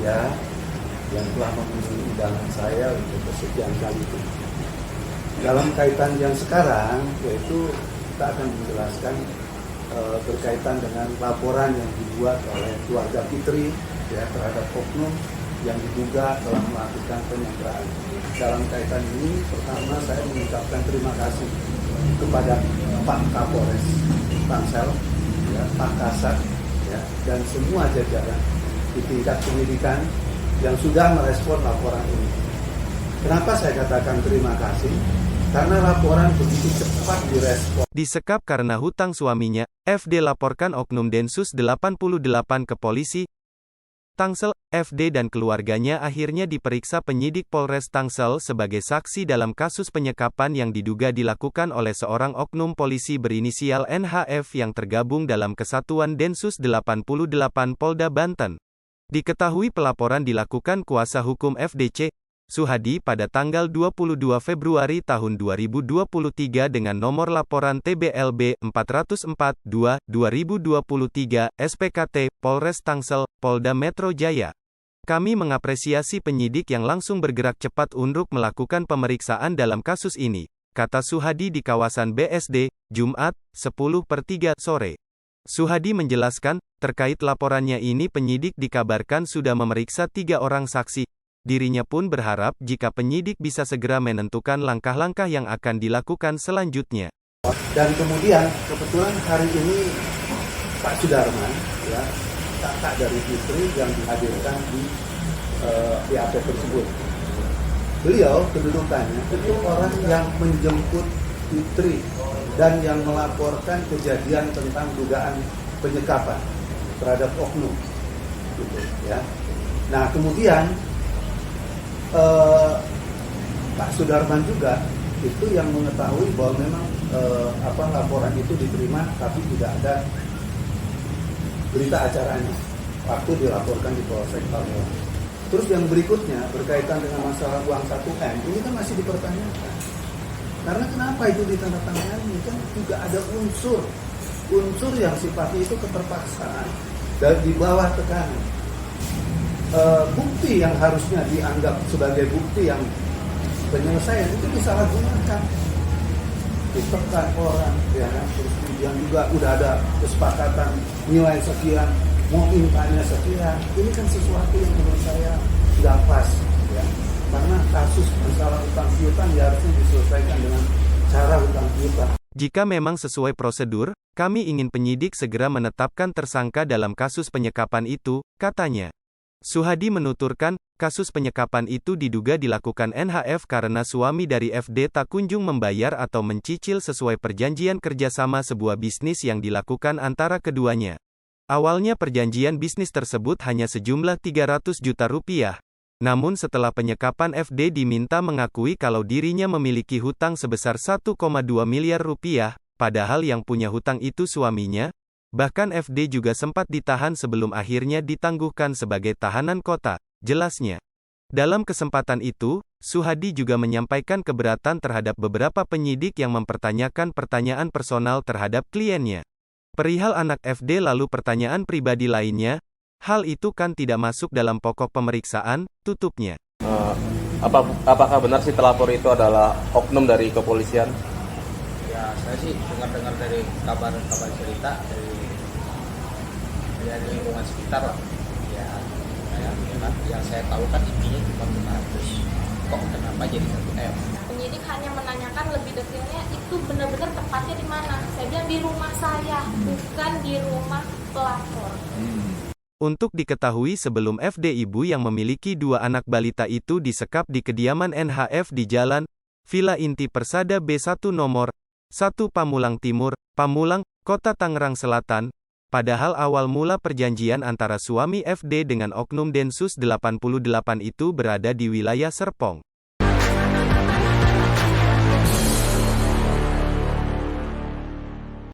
ya yang telah memenuhi undangan saya untuk kesekian kali itu. Dalam kaitan yang sekarang, yaitu kita akan menjelaskan berkaitan dengan laporan yang dibuat oleh keluarga Fitri ya, terhadap oknum yang diduga telah melakukan penyanderaan. Dalam kaitan ini, pertama saya mengucapkan terima kasih kepada Pak Kapolres Tangsel, ya, Pak Kasat, ya, dan semua jajaran di tingkat penyidikan yang sudah merespon laporan ini. Kenapa saya katakan terima kasih? Karena laporan begitu cepat direspon. Disekap karena hutang suaminya, FD laporkan oknum Densus 88 ke polisi. Tangsel, FD dan keluarganya akhirnya diperiksa penyidik Polres Tangsel sebagai saksi dalam kasus penyekapan yang diduga dilakukan oleh seorang oknum polisi berinisial NHF yang tergabung dalam Kesatuan Densus 88 Polda Banten. Diketahui pelaporan dilakukan kuasa hukum FDC, Suhadi pada tanggal 22 Februari tahun 2023 dengan nomor laporan TBLB 404/2/2023 SPKT Polres Tangsel, Polda Metro Jaya. Kami mengapresiasi penyidik yang langsung bergerak cepat untuk melakukan pemeriksaan dalam kasus ini, kata Suhadi di kawasan BSD, Jumat, 10/3 sore. Suhadi menjelaskan, terkait laporannya ini penyidik dikabarkan sudah memeriksa 3 orang saksi. Dirinya pun berharap jika penyidik bisa segera menentukan langkah-langkah yang akan dilakukan selanjutnya. Dan kemudian kebetulan hari ini Pak Sudarman, ya, kakak dari Fitri yang dihadirkan di BAP tersebut. Beliau kedudukannya itu orang yang menjemput Fitri dan yang melaporkan kejadian tentang dugaan penyekapan terhadap oknum, gitu, ya. Nah kemudian Pak Sudarman juga itu yang mengetahui bahwa memang laporan itu diterima tapi tidak ada berita acaranya waktu dilaporkan di Polsek Palembang. Terus yang berikutnya berkaitan dengan masalah uang 1M ini kan masih dipertanyakan. Karena kenapa itu ditandatangani? Kan juga ada unsur yang sifatnya itu keterpaksaan dan di bawah tekanan. Bukti yang harusnya dianggap sebagai bukti yang penyelesaian itu disalahgunakan, ditekan orang, ya kan? Terus kemudian juga udah ada kesepakatan nilai sekian, mau mintanya sekian. Ini kan sesuatu yang menurut saya tidak pas, ya. Karena kasus masalah utang piutang ya harusnya diselesaikan dengan cara utang piutang. Jika memang sesuai prosedur, kami ingin penyidik segera menetapkan tersangka dalam kasus penyekapan itu, katanya. Suhadi menuturkan, kasus penyekapan itu diduga dilakukan NHF karena suami dari FD tak kunjung membayar atau mencicil sesuai perjanjian kerjasama sebuah bisnis yang dilakukan antara keduanya. Awalnya perjanjian bisnis tersebut hanya sejumlah 300 juta rupiah. Namun setelah penyekapan FD diminta mengakui kalau dirinya memiliki hutang sebesar 1,2 miliar rupiah, padahal yang punya hutang itu suaminya. Bahkan FD juga sempat ditahan sebelum akhirnya ditangguhkan sebagai tahanan kota, jelasnya. Dalam kesempatan itu, Suhadi juga menyampaikan keberatan terhadap beberapa penyidik yang mempertanyakan pertanyaan personal terhadap kliennya. Perihal anak FD lalu pertanyaan pribadi lainnya, hal itu kan tidak masuk dalam pokok pemeriksaan, tutupnya. Apakah benar si telapor itu adalah oknum dari kepolisian? Ya, saya sih dengar dari kabar cerita dari lingkungan sekitar lah. Ya, yang saya tahu kan intinya cuma 500. Kok kenapa jadi 1M? Penyidik hanya menanyakan lebih detailnya itu benar-benar tepatnya di mana. Saya bilang di rumah saya, bukan di rumah pelapor. Untuk diketahui sebelum FD ibu yang memiliki 2 anak balita itu disekap di kediaman NHF di Jalan Villa Inti Persada B1 nomor 1 Pamulang Timur, Pamulang, Kota Tangerang Selatan. Padahal awal mula perjanjian antara suami FD dengan oknum Densus 88 itu berada di wilayah Serpong.